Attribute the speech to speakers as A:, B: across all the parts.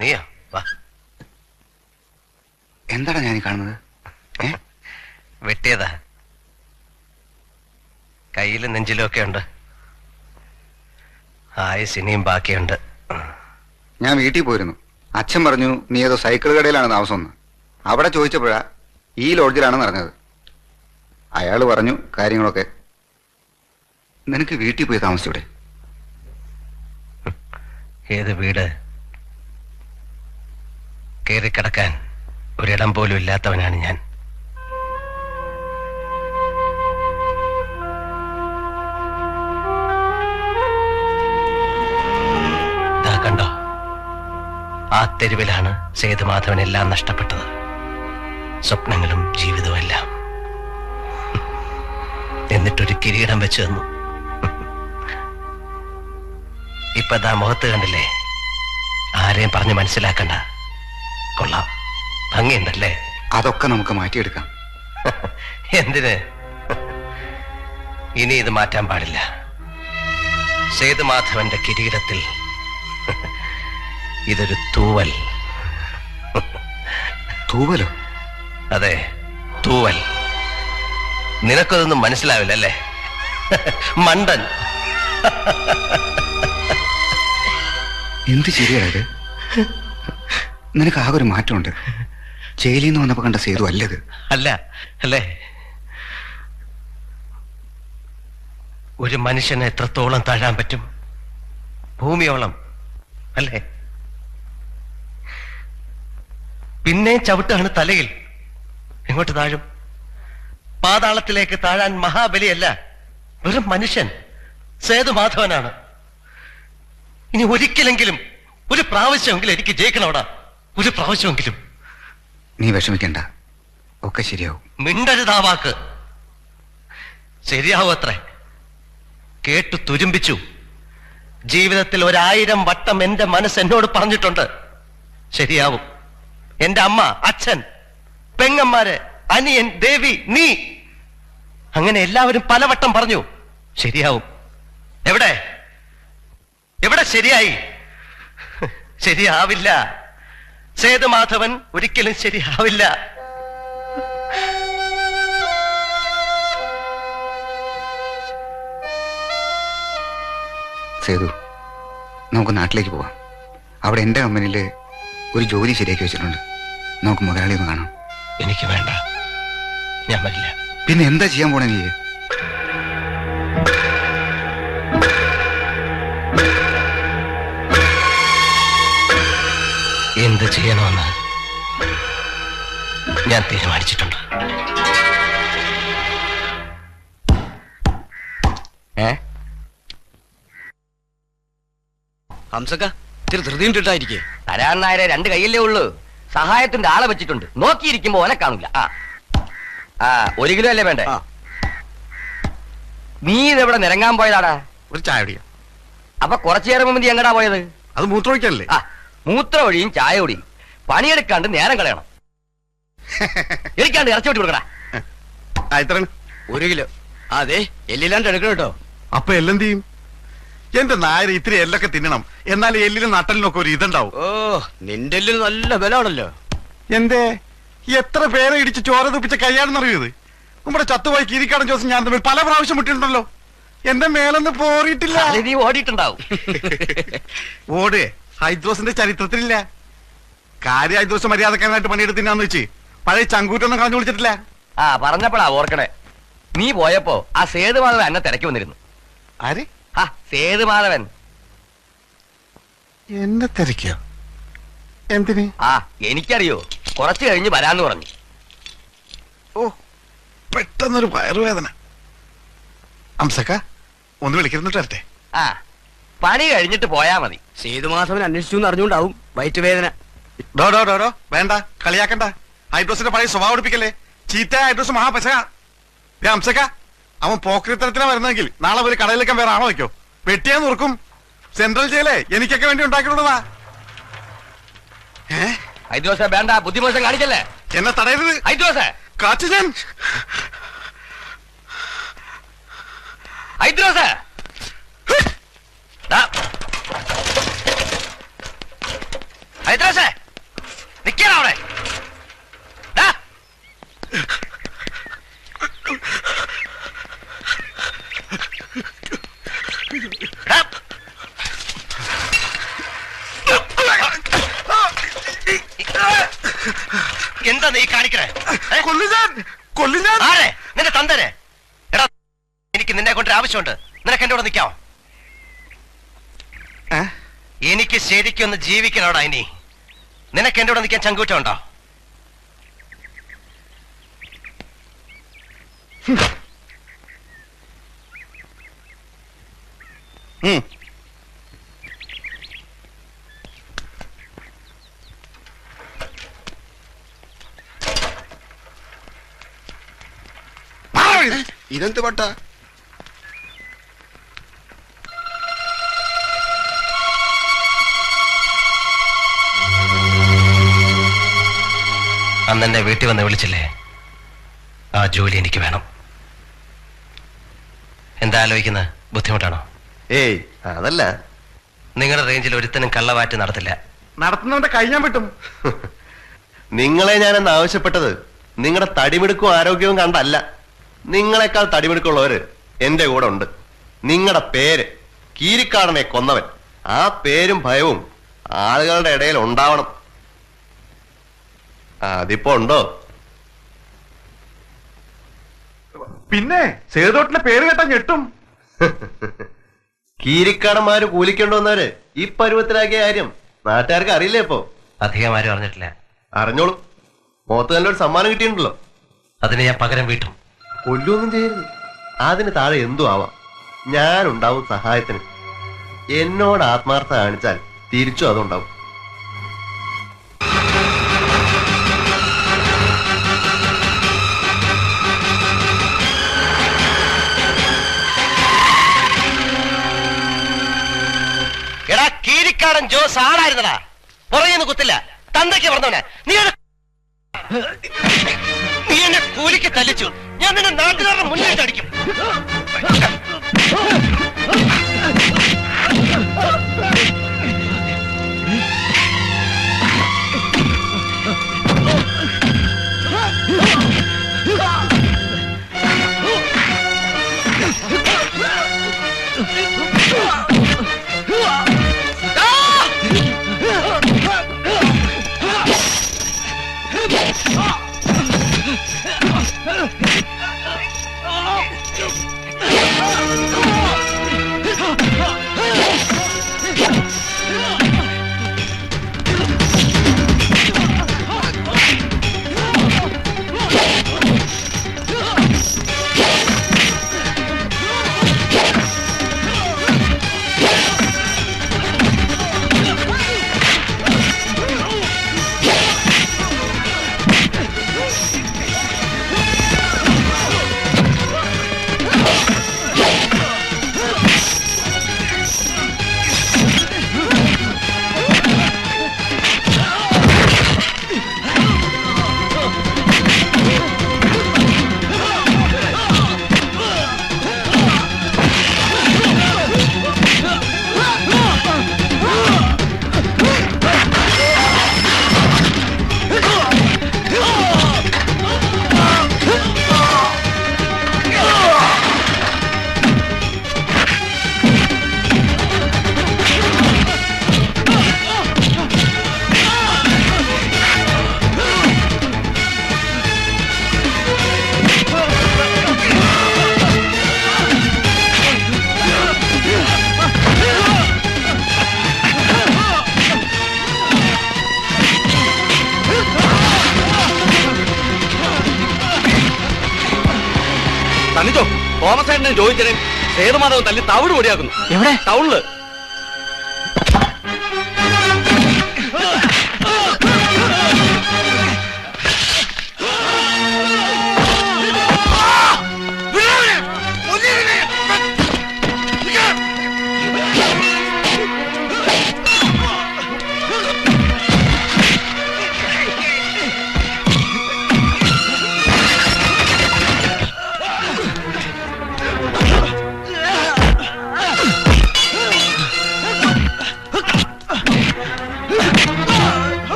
A: നീയോ? വാ.
B: എന്താണ് ഞാൻ കാണുന്നത്?
A: വെട്ടിയതാ. കയ്യിലും നെഞ്ചിലും ഒക്കെ ഉണ്ട്. ആയുസ് ഇനിയും ബാക്കിയുണ്ട്.
B: ഞാൻ വീട്ടിൽ പോയിരുന്നു. അച്ഛൻ പറഞ്ഞു നീ ഏതോ സൈക്കിൾ കടയിലാണ് താമസം എന്ന്. അവിടെ ചോദിച്ചപ്പോഴാ ഈ ലോഡ്ജിലാണ് നടന്നത്. അയാൾ പറഞ്ഞു കാര്യങ്ങളൊക്കെ. നിനക്ക് വീട്ടിൽ പോയി താമസിച്ചൂടെ?
A: ഏത് വീട്? കയറിക്കിടക്കാൻ ഒരിടം പോലും ഇല്ലാത്തവനാണ് ഞാൻ. ഇതാ കണ്ടോ, ആ തെരുവിലാണ് സേതുമാധവനെല്ലാം നഷ്ടപ്പെട്ടത്. സ്വപ്നങ്ങളും ജീവിതവും എല്ലാം. എന്നിട്ടൊരു കിരീടം വെച്ചു തന്നു. ഇപ്പൊ ദാ മുഖത്ത് കണ്ടില്ലേ? ആരെയും പറഞ്ഞ് മനസ്സിലാക്കണ്ട. കൊള്ളാം, ഭംഗിയുണ്ടല്ലേ?
B: അതൊക്കെ നമുക്ക് മാറ്റിയെടുക്കാം.
A: എന്തിന്? ഇനി ഇത് മാറ്റാൻ പാടില്ല. സേതുമാധവന്റെ കിരീടത്തിൽ ഇതൊരു തൂവൽ.
B: തൂവലോ?
A: അതെ, തൂവൽ. നിനക്കതൊന്നും മനസ്സിലാവില്ല അല്ലേ, മണ്ടൻ?
B: എന്ത് ശരിയായത്? നിനക്ക് ആകെ ഒരു മാറ്റമുണ്ട്. ജയിലിൽ നിന്ന് വന്നപ്പോ കണ്ട സേതു അല്ലത്.
A: അല്ല അല്ലേ? ഒരു മനുഷ്യന് എത്രത്തോളം താഴാൻ പറ്റും? ഭൂമിയോളം അല്ലേ? പിന്നെ ചവിട്ടാണ് തലയിൽ. എങ്ങോട്ട് താഴും? പാതാളത്തിലേക്ക് താഴാൻ മഹാബലിയല്ല, വെറും മനുഷ്യൻ സേതുമാധവനാണ്. ഇനി ഒരിക്കലെങ്കിലും, ഒരു പ്രാവശ്യമെങ്കിലും എനിക്ക് ജയിക്കണോടാ. ഒരു പ്രാവശ്യമെങ്കിലും.
B: നീ വിഷമിക്കണ്ട, ഒക്കെ ശരിയാവും.
A: മിണ്ടരുതാ വാക്ക്. ശരിയാവും അത്രേ. കേട്ടു തുരുമ്പിച്ചു. ജീവിതത്തിൽ 1000 വട്ടം എന്റെ മനസ്സ് എന്നോട് പറഞ്ഞിട്ടുണ്ട് ശരിയാവും. എന്റെ അമ്മ, അച്ഛൻ, പെങ്ങന്മാര്, അനിയൻ, ദേവി, നീ, അങ്ങനെ എല്ലാവരും പലവട്ടം പറഞ്ഞു ശരിയാവും. എവിടെ എവിടെ ശരിയായി? ശരിയാവില്ല. സേതുമാധവൻ ഒരിക്കലും ശരിയാവില്ല.
B: സേതു, നമുക്ക് നാട്ടിലേക്ക് പോവാം. അവിടെ എൻ്റെ കമ്പനിയിൽ ഒരു ജോലി ശരിയാക്കി വെച്ചിട്ടുണ്ട്. നമുക്ക് മുതലാളി ഒന്ന് കാണാം.
A: എനിക്ക് വേണ്ട, ഞാൻ വരില്ല.
B: പിന്നെ എന്താ ചെയ്യാൻ പോണേ നീ?
A: എന്ത് ചെയ്യണമെന്ന് ഞാൻ തീരുമാനിച്ചിട്ടുണ്ട്.
C: ഹംസക്ക, ഇത്തിരി ധൃതിയും ഇട്ടിട്ടായിരിക്കേ.
D: തരാൻ നായരെ 2 കൈയല്ലേ ഉള്ളൂ. സഹായത്തിന്റെ ആളെ വെച്ചിട്ടുണ്ട്. നോക്കിയിരിക്കുമ്പോ ഓനെ കാണില്ല. ആ 1 കിലോ അല്ലേ വേണ്ടേ? നീ ഇതെവിടെ നിരങ്ങാൻ പോയതാടാ?
C: ഒരു ചായ കുടിക്കാം.
D: അപ്പൊ കുറച്ചു നേരം മുമ്പ് നീ എങ്ങടാ പോയത്?
C: അത് മൂത്രമൊഴിക്കല്ലേ?
D: മൂത്ര ഒഴിയും ചായ ഒടിയും. പണിയെടുക്കാണ്ട് നേരം കളയണം. എനിക്കാണ്ട് ഇറച്ചി വെട്ടി കൊടുക്കടാ.
C: ഇത്ര 1 കിലോ. അതെ, എല്ലില്ലാണ്ട് എടുക്കണം കേട്ടോ. അപ്പൊ എല്ലാം ചെയ്യും. എന്റെ നായർ ഇത്തിരി എല്ലൊക്കെ തിന്നണം, എന്നാലും എല്ലിനും നട്ടലിനൊക്കെ ഒരു ഇതുണ്ടാവും. ഓ, നിന്റെ എല്ലിന് നല്ല ബലമാണല്ലോ. എന്തേ എത്ര പേരെ ഇടിച്ച് ചോര തുപ്പിച്ച കൈയാണെന്നറിയത്? നമ്മുടെ ചത്തുപോയി കീരിക്കാടൻ ജോസ് ഞാൻ തമ്മിൽ പല പ്രാവശ്യം മുട്ടിട്ടുണ്ടല്ലോ. എന്റെ മേലൊന്ന് പോറിയിട്ടില്ല.
D: നീ ഓടിയിട്ടുണ്ടാവും.
C: ഓട് ഹൈദ്രോസിന്റെ ചരിത്രത്തിലില്ല. കാര്യം ഹൈദ്രോസ് മര്യാദക്കാരനായിട്ട് പണിയെടുത്തിനാന്ന് വെച്ച് പഴയ ചങ്കൂറ്റൊന്നും കളഞ്ഞു വിളിച്ചിട്ടില്ല.
D: പറഞ്ഞപ്പോഴാ ഓർക്കണേ. നീ പോയപ്പോ ആ സേതുമാധവൻ എന്നെ തിരക്കി വന്നിരുന്നു.
C: ആര്?
D: സേതുമാധവൻ
C: എന്നെ തിരക്കിയോ? എന്തിന്?
D: എനിക്കറിയോ, കുറച്ചു കഴിഞ്ഞ് വരാന്ന് പറഞ്ഞു.
C: ഓ, പെട്ടെന്നൊരു വയറുവേദന. അംസക്ക, ഒന്ന് വിളിക്കുന്നിട്ട് വരട്ടെ.
D: പണി കഴിഞ്ഞിട്ട് പോയാ മതി.
E: സേതുമാധവൻ അന്വേഷിച്ചു എന്ന് അറിഞ്ഞുകൊണ്ടാവും വയറ്റുവേദന.
C: ഡോ വേണ്ട, കളിയാക്കണ്ട. ഹൈഡ്രോസിന്റെ പഴയ സ്വഭാവം എടുപ്പിക്കല്ലേ. ചീത്ത ഹൈഡ്രോസ് മഹാപശക. അംസക്ക, അവൻ പോക്രിത്തരത്തിനാ വരുന്നെങ്കിൽ നാളെ ഒരു കടയിലേക്കാൻ വേറെ ആണോ വയ്ക്കോ? വെട്ടിയാ നോർക്കും. സെൻട്രൽ ജയിലേ എനിക്കൊക്കെ വേണ്ടി ഉണ്ടാക്കിയിട്ടുള്ളതാ.
D: ഹൈദ്രോസ വേണ്ട, ബുദ്ധിമോശം കാണിക്കല്ലേ.
C: എന്നെ തടയരുത്
D: ഹൈദ്രോസ.
C: കാച്ചു ഞാൻ.
D: ഹൈദ്രോസ,
A: ഹൈദ്രാസേ നിക്കണ അവിടെ. ദാ. ദാ. എന്താ നീ കാണിക്കണേ? ആരെ? നിന്റെ തന്തരെ? എടാ എനിക്ക് നിന്നെ കൊണ്ടൊരു ആവശ്യമുണ്ട്. നിനക്ക് എന്റെ കൂടെ നിൽക്കാമോ? എനിക്ക് ശരിക്കൊന്ന് ജീവിക്കണോടാ. ഇനി നിനക്ക് എന്റെ കൂടെ നിൽക്കാൻ ചങ്കൂറ്റമുണ്ടോ?
C: ഇതെന്ത് പട്ട?
A: അന്ന് എന്നെ വീട്ടിൽ വന്ന് വിളിച്ചില്ലേ? ആ ജോലി എനിക്ക് വേണം. എന്താ ആലോചിക്കുന്നത്? ബുദ്ധിമുട്ടാണോ?
F: ഏയ് അതല്ല.
A: നിങ്ങളുടെ റേഞ്ചിൽ ഒരുത്തനും കള്ളവാറ്റ് നടത്തില്ല.
C: നടത്തുന്നവന്റെ കഴിഞ്ഞാൻ പറ്റും.
F: നിങ്ങളെ ഞാനെന്ന് ആവശ്യപ്പെട്ടത് നിങ്ങളുടെ തടിമിടുക്കും ആരോഗ്യവും കണ്ടല്ല. നിങ്ങളെക്കാൾ തടിമിടുക്കുള്ളവര് എന്റെ കൂടെ ഉണ്ട്. നിങ്ങളുടെ പേര് കീരിക്കാടനെ കൊന്നവൻ. ആ പേരും ഭയവും ആളുകളുടെ ഇടയിൽ ഉണ്ടാവണം. അതിപ്പോ ഉണ്ടോ?
C: പിന്നെ സേതോട്ടിന്റെ പേര് കേട്ടാ ഞെട്ടും.
F: കീരിക്കാടന്മാര് കൂലിക്കൊണ്ടുവന്നവര് ഈ പരുവത്തിലാക്കിയ കാര്യം നാട്ടുകാർക്ക് അറിയില്ലേ? ഇപ്പോ
A: അധികം ആരും അറിഞ്ഞിട്ടില്ല.
F: അറിഞ്ഞോളൂ. മുഖത്ത് നല്ലൊരു സമ്മാനം കിട്ടിയിട്ടുണ്ടല്ലോ.
A: അതിന് ഞാൻ പകരം വീട്ടും.
F: കൊല്ലൊന്നും ചെയ്യരുത്. അതിന് താഴെ എന്തും ആവാം. ഞാനുണ്ടാവും സഹായത്തിന്. എന്നോട് ആത്മാർത്ഥ കാണിച്ചാൽ തിരിച്ചും അതുണ്ടാവും.
A: എടാ കീരിക്കാടൻ ജോസ് ആളായിരുന്നടാ. പുറകിന്ന് കുത്തില്ല. തന്തയ്ക്ക് പറഞ്ഞവനെ നീ എന്നെ കൂലിക്ക് തല്ലിച്ചു. ഞാൻ നിന്നെ നാട്ടുകാരുടെ മുന്നിൽ അടിക്കും.
E: തന്നിച്ചോ തോമസ് ഏട്ടനെ ചോദിച്ചേ സേതുമാധവൻ തല്ലി തവിട് പൊടിയാക്കുന്നു.
A: എവിടെ?
E: ടൗണില്.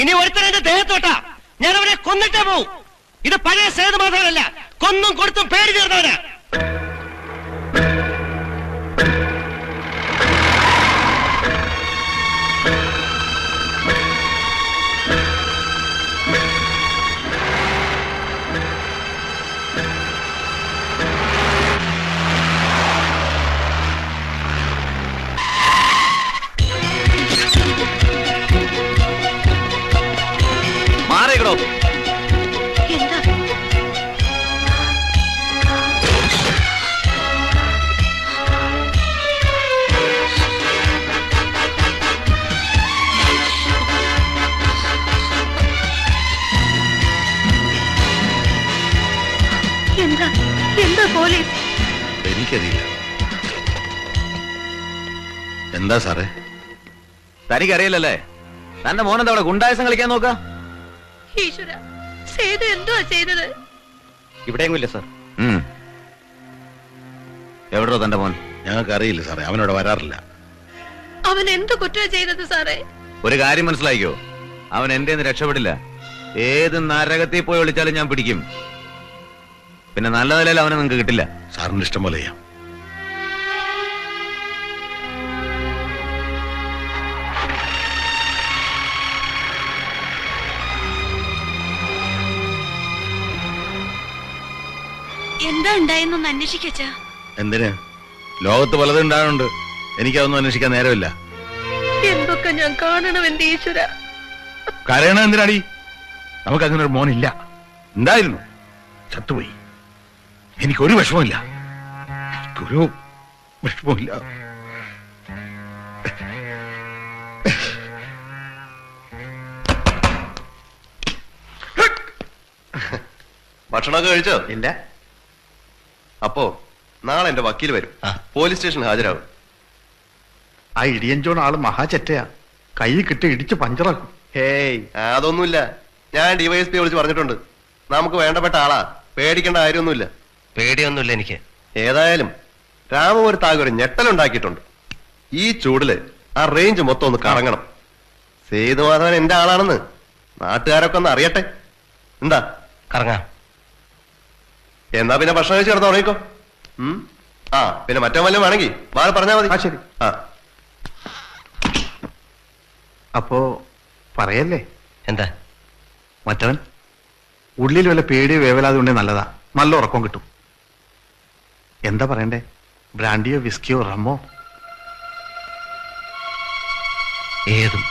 A: ഇനി ഒരുത്തനെ എന്റെ ദേഹത്തോട്ടാ ഞാൻ അവനെ കൊന്നിട്ടേ പോവും. ഇത് പഴയ സേതുമാധവനല്ല, കൊന്നും കൊടുത്തും പേര് തീർന്നവനാ.
E: മാറിക്കടോ.
G: എന്താ എന്താ എന്താ പോലീസ്?
C: എനിക്കറിയില്ല. എന്താ സാറേ?
E: തനിക്കറിയില്ലല്ലേ? തന്റെ മോനെന്താ അവിടെ ഗുണ്ടായസം കളിക്കാൻ നോക്ക?
G: ഈശ്വര, സേതു എന്തുവാ ചെയ്തത്?
E: ഇവിടെയെങ്കില്ല സാർ. എവിടോ തന്റെ മോൻ?
C: ഞങ്ങൾക്ക് അറിയില്ല സാറേ, അവനോട് വരാറില്ല.
G: അവൻ എന്ത് കുറ്റം ചെയ്തത് സാറേ?
E: ഒരു കാര്യം മനസ്സിലായിക്കോ, അവൻ എന്റെ രക്ഷപ്പെടില്ല. ഏത് നരകത്തിൽ പോയി വിളിച്ചാലും ഞാൻ പിടിക്കും. പിന്നെ നല്ല നിലയിൽ അവനെ നിങ്ങൾക്ക് കിട്ടില്ല.
C: സാറിന് ഇഷ്ടം പോലെ ചെയ്യാം.
G: എന്താ ഉണ്ടായെന്നൊന്ന് അന്വേഷിക്കച്ച.
C: എന്തിന്? ലോകത്ത് പലതും ഉണ്ടാകുന്നുണ്ട്. എനിക്കതൊന്നും അന്വേഷിക്കാൻ നേരമില്ല.
G: എന്തൊക്കെ ഞാൻ കാണണം എന്റെ ഈശ്വര.
C: കരയണ എന്തിനാടി? നമുക്ക് അങ്ങനെ ഒരു മോനില്ല. ഉണ്ടായിരുന്നു, ചത്തുപോയി. എനിക്കൊരു വിഷമമില്ല, എനിക്കൊരു വിഷമമില്ല.
F: ഭക്ഷണമൊക്കെ കഴിച്ചോ?
B: ഇല്ല.
F: അപ്പോ നാളെ എന്റെ വക്കീൽ വരും, പോലീസ് സ്റ്റേഷൻ ഹാജരാകും.
C: ആ ഇടിയഞ്ചോൺ ആള് മഹാചെറ്റയാ, കൈ കിട്ടി ഇടിച്ച് പഞ്ചറാക്കും.
F: ഹേയ്, അതൊന്നുമില്ല. ഞാൻ ഡിവൈഎസ്പി വിളിച്ച് പറഞ്ഞിട്ടുണ്ട്. നമുക്ക് വേണ്ടപ്പെട്ട ആളാ, പേടിക്കേണ്ട കാര്യമൊന്നുമില്ല.
A: പേടിയൊന്നുമില്ല എനിക്ക്.
F: ഏതായാലും രാമു ഒരു താഗ് ഒരു ഞെട്ടലുണ്ടാക്കിയിട്ടുണ്ട്. ഈ ചൂടില് ആ റേഞ്ച് മൊത്തം ഒന്ന് കറങ്ങണം. സേതുമാധവൻ എന്റെ ആളാണെന്ന് നാട്ടുകാരൊക്കെ ഒന്ന് അറിയട്ടെ. എന്താ?
A: കറങ്ങാം.
F: എന്നാ പിന്നെ ഭക്ഷണം കഴിച്ച് കിടന്ന് ഉറങ്ങിക്കോ. ആ പിന്നെ മറ്റോ വല്ലതും വേണമെങ്കിൽ വാഴ പറഞ്ഞാ മതി.
C: ശരി.
F: ആ
C: അപ്പോ പറയല്ലേ?
A: എന്താ?
C: മറ്റവൻ ഉള്ളിൽ വല്ല പേടിയോ വേവലാതെ ഉണ്ടെങ്കിൽ നല്ലതാ, നല്ല ഉറക്കം കിട്ടും. എന്താ പറയണ്ടേ? ബ്രാൻഡിയോ വിസ്കിയോ റമ്മോ?
A: ഏതും.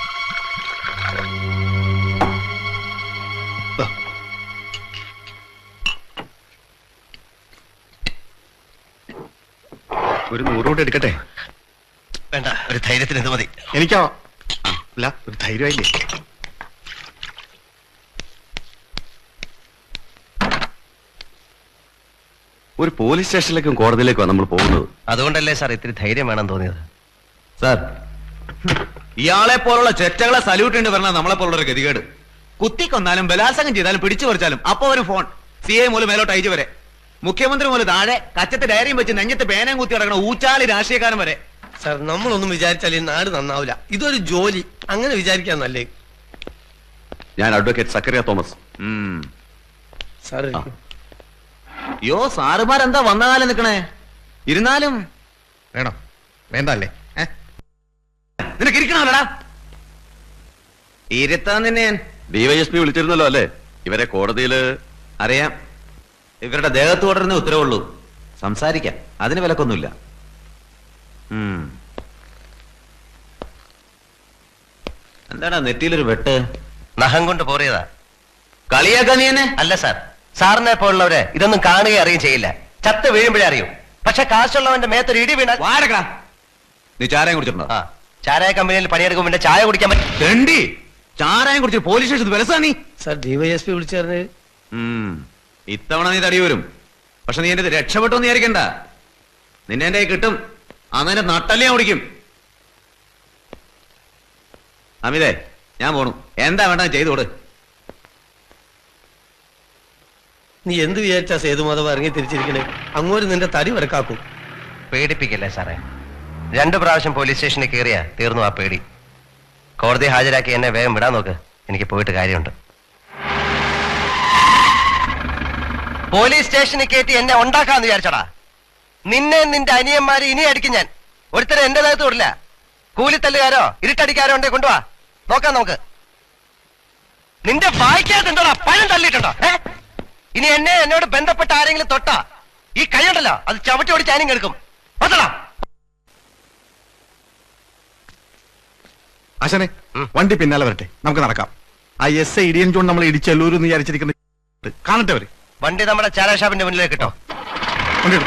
C: ഒരു 100 കൂടെ എടുക്കട്ടെ?
A: വേണ്ട, ഒരു ധൈര്യത്തിന് ഇത് മതി.
C: എനിക്കോ? അല്ല, ഒരു ധൈര്യമായില്ലേ?
E: ഒരു പോലീസ് സ്റ്റേഷനിലേക്കും കോടതിയിലേക്കുമാണ് നമ്മൾ പോകുന്നത്.
A: അതുകൊണ്ടല്ലേ സാർ ഇത്തിരി ധൈര്യം വേണം തോന്നിയത്.
E: സാർ, ഇയാളെ പോലുള്ള ചെറ്റകളെ സല്യൂട്ട് ഉണ്ട് പറഞ്ഞാൽ നമ്മളെ പോലുള്ള ഒരു ഗതികേട്. കുത്തിക്കൊന്നാലും ബലാത്സംഗം ചെയ്താലും പിടിച്ചു പറിച്ചാലും അപ്പൊ ഒരു ഫോൺ. CI മൂലം മേലോട്ട് അയച്ചു വരെ, മുഖ്യമന്ത്രി മൂലം താഴെ കച്ചത്ത് ഡയറിയും വെച്ച് നെഞ്ഞത്ത് പേനയും കുത്തി കിടക്കണ ഊച്ചാളി രാഷ്ട്രീയക്കാരൻ വരെ.
H: സാർ, നമ്മളൊന്നും വിചാരിച്ചാൽ ഈ നാട് നന്നാവില്ല. ഇതൊരു ജോലി, അങ്ങനെ വിചാരിക്കാൻ നല്ലേ.
E: ഞാൻ അഡ്വക്കേറ്റ് സക്കറിയ തോമസ്.
H: സാർ,
E: അയ്യോ, സാറുമാരെന്താ വന്ന കാലം നിക്കണേ? ഇരുന്നാലും
C: വേണം വേണ്ടല്ലേ?
E: നിനക്ക് ഇരിക്കണോടാ? ഇരുത്താൻ തന്നെ ഞാൻ.
I: ഡിവൈഎസ്പി വിളിച്ചിരുന്നല്ലോ അല്ലേ? ഇവരെ കോടതിയില്
E: അറിയാം. ഇവരുടെ ദേഹത്ത് തുടരുന്ന ഉത്തരവുള്ളൂ. സംസാരിക്കാം, അതിന് വിലക്കൊന്നുമില്ല. എന്താടാ നെറ്റിയിലൊരു വെട്ട്?
A: നഖം കൊണ്ട് പോറിയതാ.
E: കളിയാക്കാൻ നീ എന്നെ?
A: അല്ല സാർ, സാറിനെ പോലുള്ളവരെ ഇതൊന്നും കാണുകയും അറിയുകയും ചെയ്യില്ല. ചത്ത് വീഴുമ്പോഴേ അറിയൂ. പക്ഷെ കാശുള്ളവന്റെ മേത്തൊരു ഇടി വീണാൽ.
E: വാടകടാ. നീ ചാരായം കുടിച്ചിട്ടുണ്ടോ?
A: ആ, ചാരായ കമ്പനിയിൽ പണിയെടുക്കും, പിന്നെ ചായ കുടിക്കാൻ പറ്റും.
E: തെണ്ടി, ചാരായം കുടിച്ച് പോലീസ് സ്റ്റേഷൻ വിലസാ നീ.
H: സാർ, ഡിവൈഎസ്പി വിളിച്ചറിഞ്ഞ്
E: ഇത്തവണ നീ തടി വരും. പക്ഷെ നീ എന്റെ രക്ഷപ്പെട്ടു എന്ന് വിചാരിക്കണ്ട. നിന്നെ എന്റെ കിട്ടും. അന്നെ നട്ടല്ലേ ഓടിക്കും. അമിതേ, ഞാൻ പോണു. എന്താ വേണ്ട ചെയ്തോട്.
H: നീ എന്ത് വിചാരിച്ചാ സേതുമാധവ ഇറങ്ങി തിരിച്ചിരിക്കണേ? അങ്ങോട്ട് നിന്റെ തടി വരക്കാക്കും.
A: പേടിപ്പിക്കല്ലേ സാറേ. 2 പ്രാവശ്യം പോലീസ് സ്റ്റേഷനിൽ കയറിയാ തീർന്നു ആ പേടി. കോടതി ഹാജരാക്കി എന്നെ വേഗം വിടാൻ നോക്ക്.
D: എനിക്ക് പോയിട്ട് കാര്യമുണ്ട്. പോലീസ് സ്റ്റേഷനിൽ കയറ്റി എന്നെ ഉണ്ടാക്കാന്ന് വിചാരിച്ചടാ. നിന്നെ നിന്റെ അനിയന്മാരെ ഇനി അടിക്കും ഞാൻ. ഒരുത്തരം എന്റെ ദേഹത്ത് വിടില്ല. കൂലിത്തല്ലുകാരോ ഇരുട്ടടിക്കാരോ ഉണ്ടെ കൊണ്ടുവാ, നോക്കാം നമുക്ക്. നിന്റെ വായിക്കാത്ത എന്തോടാ പഴം തള്ളിയിട്ടുണ്ടോ? ഇനി എന്നോട് ബന്ധപ്പെട്ട ആരെങ്കിലും തൊട്ടാ ഈ കൈയുണ്ടല്ലോ അത് ചവിട്ടി ഓടി ചാനിങ് എടുക്കും. പത്തടാ.
C: ആശാനെ, വണ്ടി പിന്നാലെ വരട്ടെ, നമുക്ക് നടക്കാം. ആ എസ് ഐ ഇടിയൻ ജോൺ നമ്മൾ ഇടിച്ചെല്ലൂരെന്ന് വിചാരിച്ചിരിക്കുന്നത് കാണട്ടെ അവര്.
D: വണ്ടി നമ്മുടെ ചാരാ ഷാപ്പിന്റെ മുന്നിലേക്ക് കിട്ടോ.
C: വണ്ടി